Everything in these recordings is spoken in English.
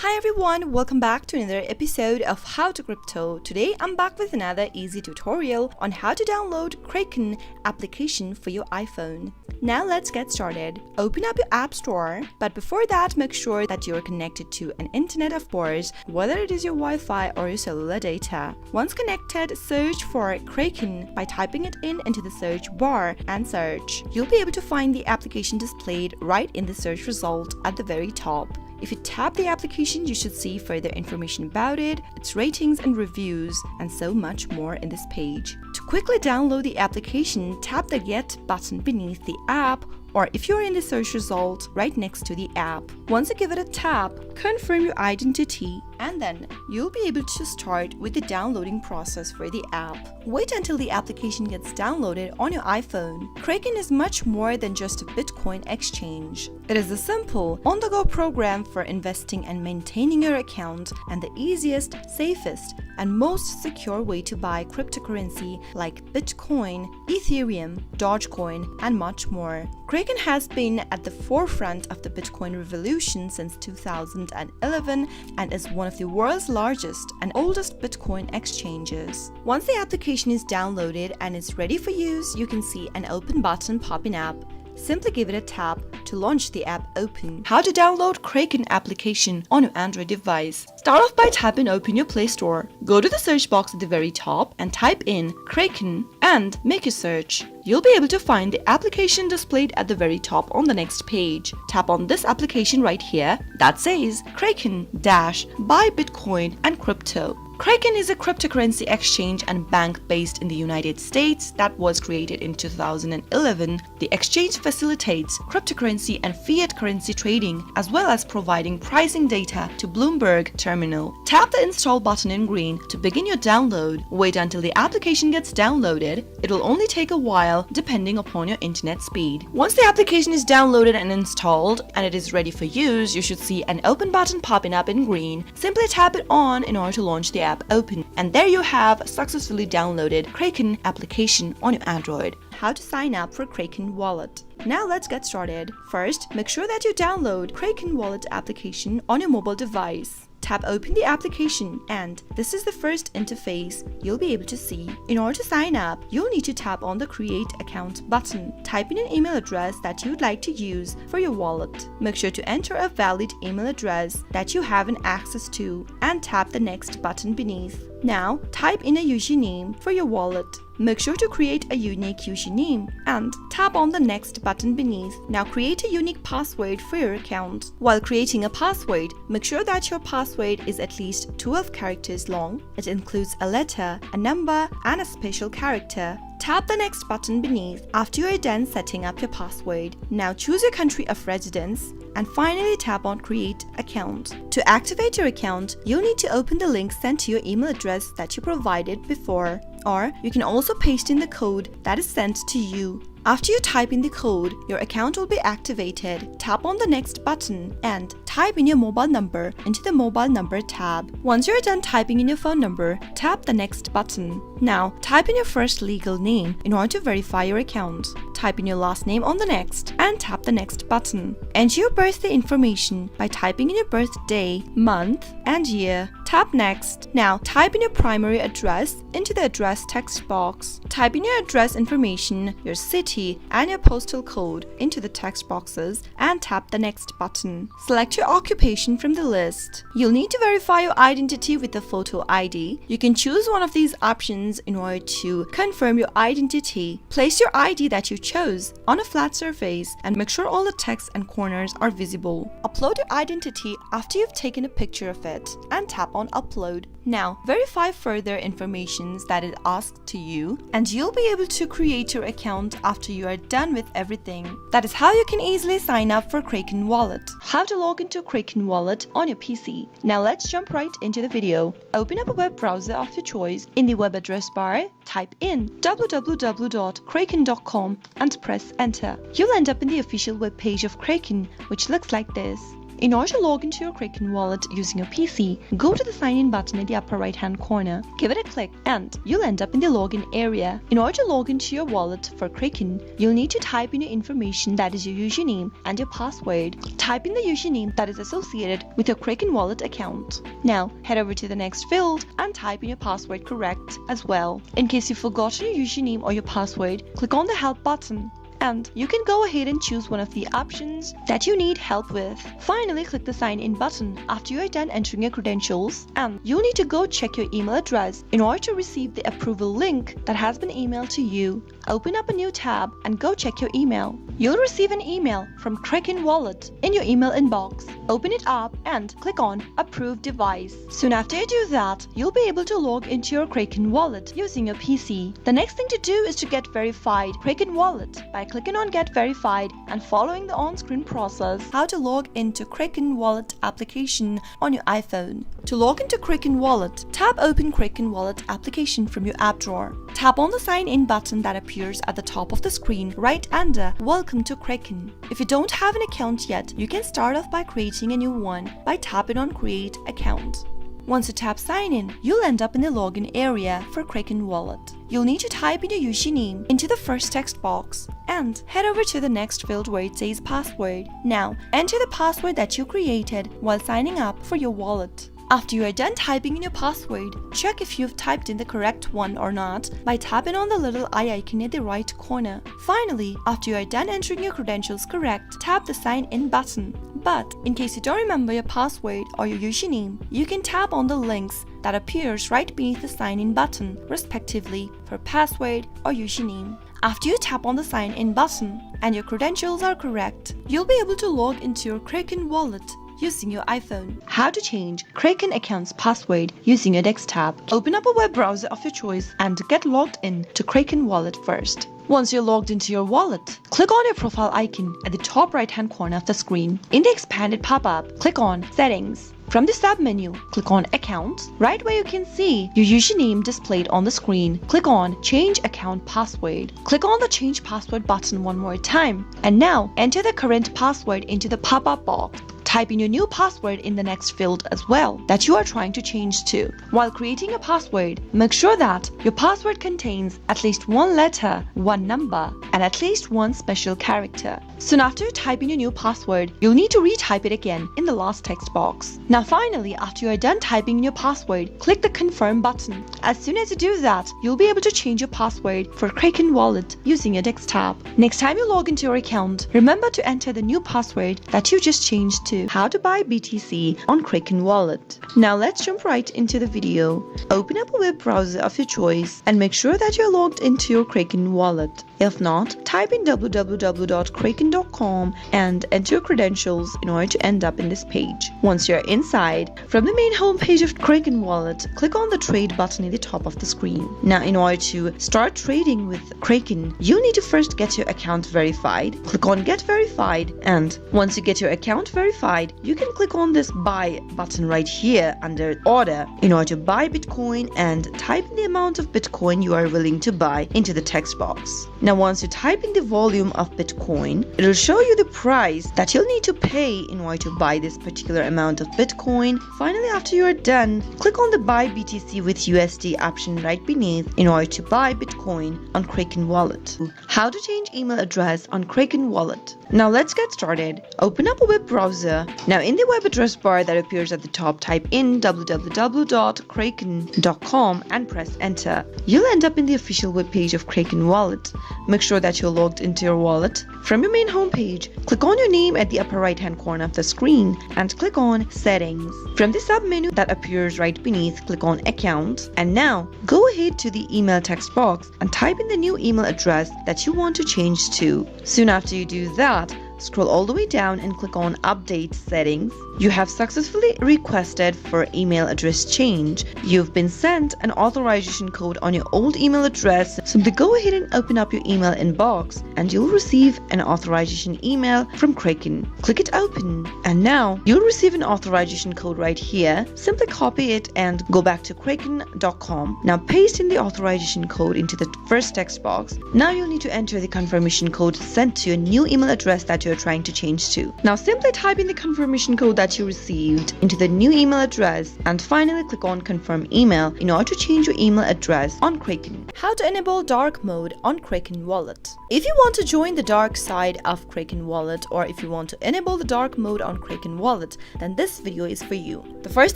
Hi everyone, welcome back to another episode of How to Crypto. Today I'm back with another easy tutorial on how to download Kraken application for your iPhone. Now let's get started. Open up your app store, but before that make sure that you're connected to an internet of course, whether it is your Wi-Fi or your cellular data. Once connected, search for Kraken by typing it into the search bar and search. You'll be able to find the application displayed right in the search result at the very top. If you tap the application, you should see further information about it, its ratings and reviews, and so much more in this page. To quickly download the application, tap the Get button beneath the app, or if you're in the search result, right next to the app. Once you give it a tap, confirm your identity, and then you'll be able to start with the downloading process for the app. Wait until the application gets downloaded on your iPhone. Kraken is much more than just a Bitcoin exchange. It is a simple, on-the-go program for investing and maintaining your account, and the easiest, safest, and most secure way to buy cryptocurrency like Bitcoin, Etherium, Dogecoin, and much more. Kraken has been at the forefront of the Bitcoin revolution since 2011 and is one of the world's largest and oldest Bitcoin exchanges. Once the application is downloaded and is ready for use, you can see an open button popping up. Simply give it a tap to launch the app open. How to download Kraken application on your Android device. Start off by tapping open your Play Store. Go to the search box at the very top and type in Kraken and make a search. You'll be able to find the application displayed at the very top on the next page. Tap on this application right here that says Kraken-Buy Bitcoin and Crypto. Kraken is a cryptocurrency exchange and bank based in the United States that was created in 2011. The exchange facilitates cryptocurrency and fiat currency trading as well as providing pricing data to Bloomberg Terminal. Tap the install button in green to begin your download. Wait until the application gets downloaded. It will only take a while depending upon your internet speed. Once the application is downloaded and installed and it is ready for use, you should see an open button popping up in green. Simply tap it on in order to launch the app open, and there you have successfully downloaded Kraken application on your Android. How to sign up for Kraken wallet. Now let's get started. First, make sure that you download Kraken wallet application on your mobile device. Tap open the application, and this is the first interface you'll be able to see. In order to sign up, you'll need to tap on the Create Account button. Type in an email address that you'd like to use for your wallet. Make sure to enter a valid email address that you have access to, and tap the Next button beneath. Now, type in a username for your wallet. Make sure to create a unique username and tap on the Next button beneath. Now create a unique password for your account. While creating a password, make sure that your password is at least 12 characters long. It includes a letter, a number, and a special character. Tap the Next button beneath after you are done setting up your password. Now choose your country of residence and finally tap on Create Account. To activate your account, you'll need to open the link sent to your email address that you provided before, or you can also paste in the code that is sent to you. After you type in the code, your account will be activated. Tap on the Next button and type in your mobile number into the Mobile Number tab. Once you're done typing in your phone number, tap the Next button. Now, type in your first legal name in order to verify your account. Type in your last name on the Next and tap the Next button. Enter your birthday information by typing in your birthday, month, and year. Tap Next. Now, type in your primary address into the address text box. Type in your address information, your city, and your postal code into the text boxes and tap the Next button. Select your occupation from the list. You'll need to verify your identity with a photo ID. You can choose one of these options in order to confirm your identity. Place your ID that you chose on a flat surface and make sure all the text and corners are visible. Upload your identity after you've taken a picture of it and tap on Upload. Now, verify further information that is asked to you, and you'll be able to create your account after you are done with everything. That is how you can easily sign up for Kraken Wallet. How to log into Kraken Wallet on your PC. Now let's jump right into the video. Open up a web browser of your choice. In the web address bar, type in www.kraken.com and press enter. You'll end up in the official web page of Kraken, which looks like this. in order to log into your Kraken wallet using your PC, go to the sign in button in the upper right hand corner, give it a click, and you'll end up in the login area. In order to log into your wallet for Kraken, you'll need to type in your information, that is your username and your password. Type in the username that is associated with your Kraken wallet account. Now head over to the next field and type in your password correct as well. In case you've forgotten your username or your password, click on the help button and you can go ahead and choose one of the options that you need help with. Finally, click the sign in button after you are done entering your credentials, and you'll need to go check your email address in order to receive the approval link that has been emailed to you. Open up a new tab and go check your email. You'll receive an email from Kraken Wallet in your email inbox. Open it up and click on Approve Device. Soon after you do that, you'll be able to log into your Kraken Wallet using your PC. The next thing to do is to get verified Kraken Wallet by clicking on Get Verified and following the on-screen process. How to log into Kraken Wallet application on your iPhone. To log into Kraken Wallet, tap Open Kraken Wallet application from your app drawer. Tap on the sign in button that appears at the top of the screen right under Welcome to Kraken. If you don't have an account yet, you can start off by creating a new one by tapping on Create Account. Once you tap Sign In, you'll end up in the login area for Kraken Wallet. You'll need to type in your username into the first text box and head over to the next field where it says password. Now, enter the password that you created while signing up for your wallet. After you are done typing in your password, check if you've typed in the correct one or not by tapping on the little eye icon at the right corner. Finally, after you are done entering your credentials correct, tap the sign in button. But in case you don't remember your password or your username, you can tap on the links that appears right beneath the sign in button, respectively, for password or username. After you tap on the sign in button and your credentials are correct, you'll be able to log into your Kraken wallet using your iPhone. How to change Kraken account's password using your desktop. Open up a web browser of your choice and get logged in to Kraken wallet first. Once you're logged into your wallet, click on your profile icon at the top right hand corner of the screen. In the expanded pop-up, click on Settings. From the sub-menu, click on Accounts. Right where you can see your username displayed on the screen, click on Change Account Password. Click on the Change Password button one more time. And now, enter the current password into the pop-up box. Type in your new password in the next field as well that you are trying to change to. While creating a password, make sure that your password contains at least one letter, one number, and at least one special character. Soon after you type in your new password, you'll need to retype it again in the last text box. Now finally, after you are done typing in your password, click the Confirm button. As soon as you do that, you'll be able to change your password for Kraken Wallet using your desktop. Next time you log into your account, remember to enter the new password that you just changed to. How to buy BTC on Kraken Wallet. Now let's jump right into the video. Open up a web browser of your choice and make sure that you're logged into your Kraken Wallet. If not, type in www.kreken.com and enter your credentials in order to end up in this page. Once you're inside, from the main home page of Kraken Wallet, click on the Trade button at the top of the screen. Now, in order to start trading with Kraken, you need to first get your account verified. Click on Get Verified, and once you get your account verified, you can click on this Buy button right here under Order in order to buy Bitcoin and type in the amount of Bitcoin you are willing to buy into the text box. Now, once you type in the volume of Bitcoin, it'll show you the price that you'll need to pay in order to buy this particular amount of Bitcoin. Finally, after you are done, click on the Buy BTC with USD option right beneath in order to buy Bitcoin on Kraken Wallet. How to change email address on Kraken Wallet. Now let's get started. Open up a web browser. Now in the web address bar that appears at the top, type in www.kreken.com and press enter. You'll end up in the official web page of Kraken Wallet. Make sure that you're logged into your wallet. From your main homepage, click on your name at the upper right hand corner of the screen and click on Settings. From the sub menu that appears right beneath, click on Account. And now go ahead to the email text box and type in the new email address that you want to change to. Soon after you do that, scroll all the way down and click on Update Settings. You have successfully requested for email address change. You've been sent an authorization code on your old email address. Simply go ahead and open up your email inbox and you'll receive an authorization email from Kraken. Click it open and now you'll receive an authorization code right here. Simply copy it and go back to kreken.com. Now paste in the authorization code into the first text box. Now you'll need to enter the confirmation code sent to your new email address that you're you're trying to change to. Now simply type in the confirmation code that you received into the new email address and finally click on confirm email in order to change your email address on Kraken. How to enable dark mode on Kraken wallet. If you want to join the dark side of Kraken wallet, or if you want to enable the dark mode on Kraken wallet, then this video is for you. The first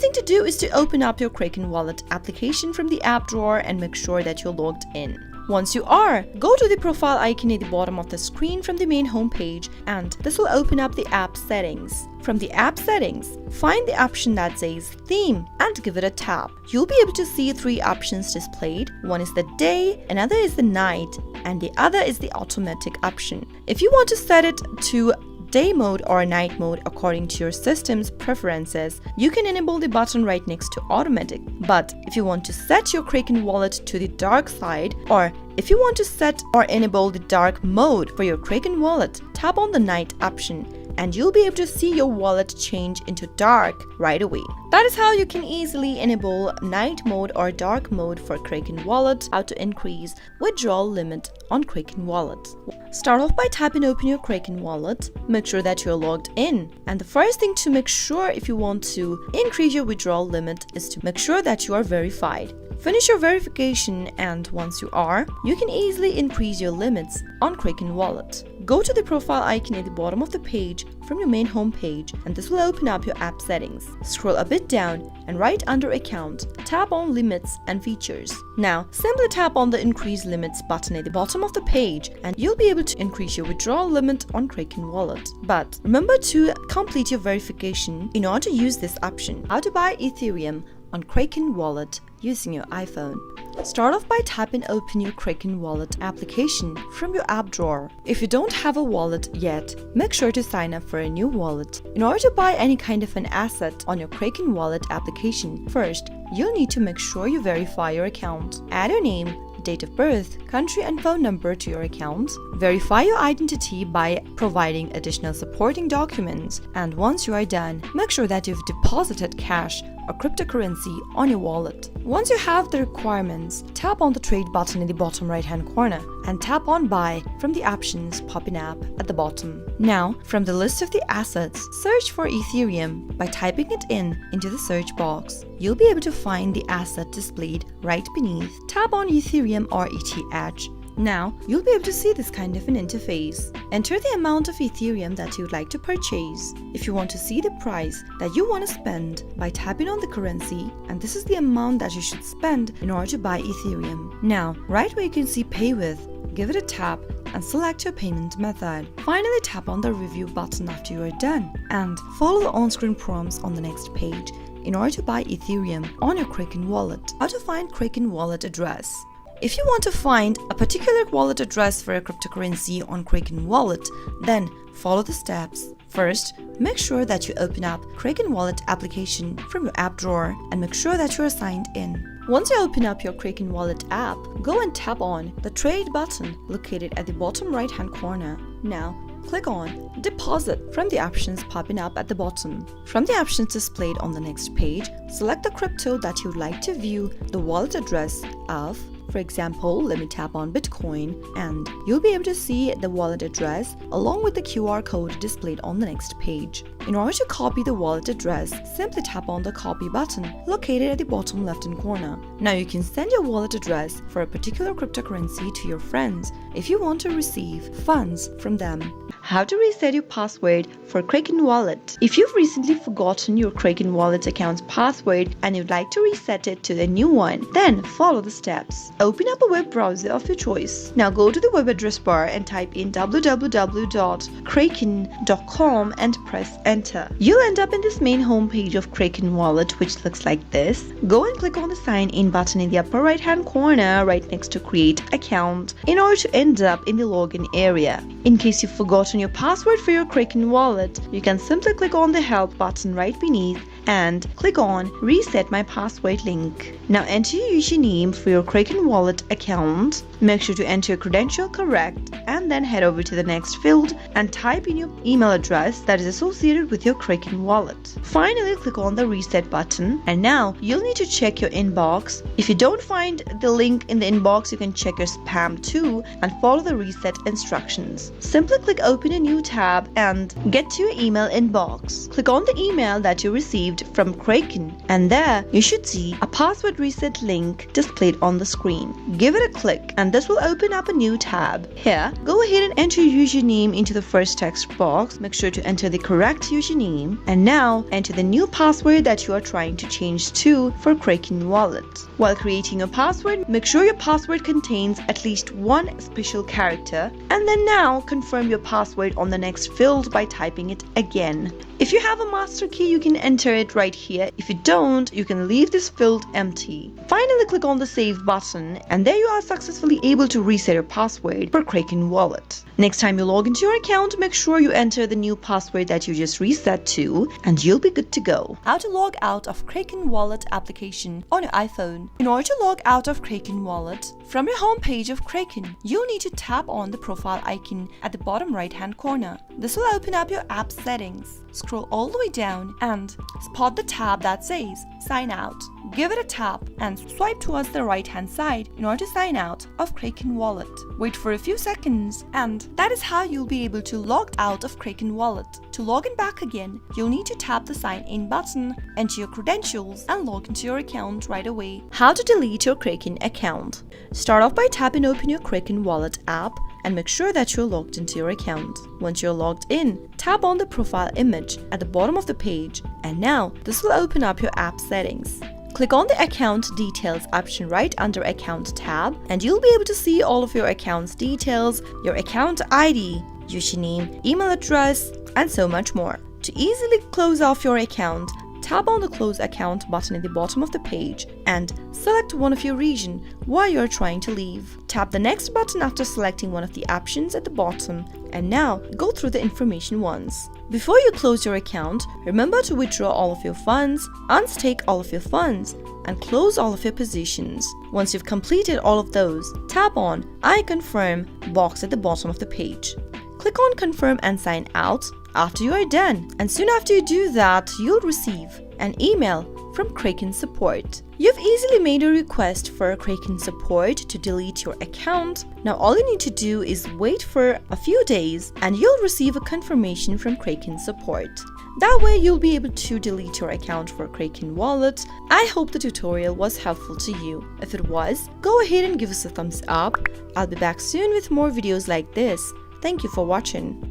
thing to do is to open up your Kraken wallet application from the app drawer and make sure that you're logged in. Once you are, go to the profile icon at the bottom of the screen from the main home page, and this will open up the app settings. From the app settings, find the option that says theme and give it a tap. You'll be able to see 3 options displayed. One is the day, another is the night, and the other is the automatic option. If you want to set it to day mode or night mode according to your system's preferences, you can enable the button right next to automatic. But if you want to set your Kraken wallet to the dark side, or if you want to set or enable the dark mode for your Kraken wallet, tap on the night option and you'll be able to see your wallet change into dark right away. That is how you can easily enable night mode or dark mode for Kraken wallet. How to increase withdrawal limit on Kraken wallet. Start off by tapping open your Kraken wallet. Make sure that you're logged in. And the first thing to make sure if you want to increase your withdrawal limit is to make sure that you are verified. Finish your verification, and once you are, you can easily increase your limits on Kraken wallet. Go to the profile icon at the bottom of the page from your main home page, and this will open up your app settings. Scroll a bit down and right under account, tap on limits and features. Now simply tap on the increase limits button at the bottom of the page and you'll be able to increase your withdrawal limit on Kraken wallet. But remember to complete your verification in order to use this option. How to buy Ethereum on Kraken wallet using your iPhone. Start off by tapping open your Kraken wallet application from your app drawer. If you don't have a wallet yet, make sure to sign up for a new wallet. In order to buy any kind of an asset on your Kraken wallet application, first, you'll need to make sure you verify your account. Add your name, date of birth, country and phone number to your account. Verify your identity by providing additional supporting documents. And once you are done, make sure that you've deposited cash or cryptocurrency on your wallet. Once you have the requirements, tap on the trade button in the bottom right hand corner and tap on buy from the options popping up at the bottom. Now, from the list of the assets, search for Ethereum by typing it into the search box. You'll be able to find the asset displayed right beneath. Tap on Ethereum or ETH. Now, you'll be able to see this kind of an interface. Enter the amount of Ethereum that you'd like to purchase. If you want to see the price that you want to spend, by tapping on the currency, and this is the amount that you should spend in order to buy Ethereum. Now, right where you can see pay with, give it a tap and select your payment method. Finally, tap on the review button after you are done and follow the on-screen prompts on the next page in order to buy Ethereum on your Kraken wallet. How to find Kraken wallet address. If you want to find a particular wallet address for a cryptocurrency on Kraken wallet, then follow the steps. First, make sure that you open up Kraken wallet application from your app drawer and make sure that you are signed in. Once you open up your Kraken wallet app, go and tap on the trade button located at the bottom right hand corner. Now, click on deposit from the options popping up at the bottom. From the options displayed on the next page, select the crypto that you'd like to view the wallet address of. For example, let me tap on Bitcoin and you'll be able to see the wallet address along with the QR code displayed on the next page. In order to copy the wallet address, simply tap on the copy button located at the bottom left-hand corner. Now you can send your wallet address for a particular cryptocurrency to your friends if you want to receive funds from them. How to reset your password for Kraken wallet. If you've recently forgotten your Kraken wallet account's password and you'd like to reset it to the new one, then follow the steps. Open up a web browser of your choice. Now go to the web address bar and type in www.kraken.com and press enter. You'll end up in this main homepage of Kraken wallet, which looks like this. Go and click on the sign in button in the upper right hand corner right next to create account in order to end up in the login area. In case you've forgotten your password for your Kraken wallet, you can simply click on the help button right beneath and click on Reset My Password link. Now enter your username for your Kraken wallet account. Make sure to enter your credential correct and then head over to the next field and type in your email address that is associated with your Kraken wallet. Finally, click on the reset button, and now you'll need to check your inbox. If you don't find the link in the inbox, you can check your spam too and follow the reset instructions. Simply click open a new tab and get to your email inbox. Click on the email that you received from Kraken, and there you should see a password reset link displayed on the screen. Give it a click and this will open up a new tab. Here, go ahead and enter your username into the first text box. Make sure to enter the correct username, and now enter the new password that you are trying to change to for Kraken wallet. While creating your password, make sure your password contains at least one special character, and then now confirm your password on the next field by typing it again. If you have a master key, you can enter it right here. If you don't, you can leave this field empty. Finally, click on the save button, and there you are successfully able to reset your password for Kraken wallet. Next time you log into your account, make sure you enter the new password that you just reset to, and you'll be good to go. How to log out of Kraken wallet application on your iPhone. In order to log out of Kraken wallet, from your home page of Kraken, you'll need to tap on the profile icon at the bottom right hand corner. This will open up your app settings. Scroll all the way down and spot the tab that says Sign Out. Give it a tap and swipe towards the right hand side in order to sign out of Kraken wallet. Wait for a few seconds, and that is how you'll be able to log out of Kraken wallet. To log in back again, you'll need to tap the sign in button, enter your credentials and log into your account right away. How to delete your Kraken account. Start off by tapping open your Kraken wallet app and make sure that you're logged into your account. Once you're logged in, tap on the profile image at the bottom of the page, and now this will open up your app settings. Click on the account details option right under account tab, and you'll be able to see all of your account's details, your account ID, username, email address, and so much more. To easily close off your account, tap on the Close Account button at the bottom of the page and select one of your region while you're trying to leave. Tap the Next button after selecting one of the options at the bottom, and now go through the information once. Before you close your account, remember to withdraw all of your funds, unstake all of your funds, and close all of your positions. Once you've completed all of those, tap on I confirm box at the bottom of the page. Click on Confirm and Sign Out after you are done, and soon after you do that, you'll receive an email from Kraken support. You've easily made a request for Kraken support to delete your account. Now all you need to do is wait for a few days and you'll receive a confirmation from Kraken support. That way you'll be able to delete your account for Kraken wallet. I hope the tutorial was helpful to you. If it was, go ahead and give us a thumbs up. I'll be back soon with more videos like this. Thank you for watching.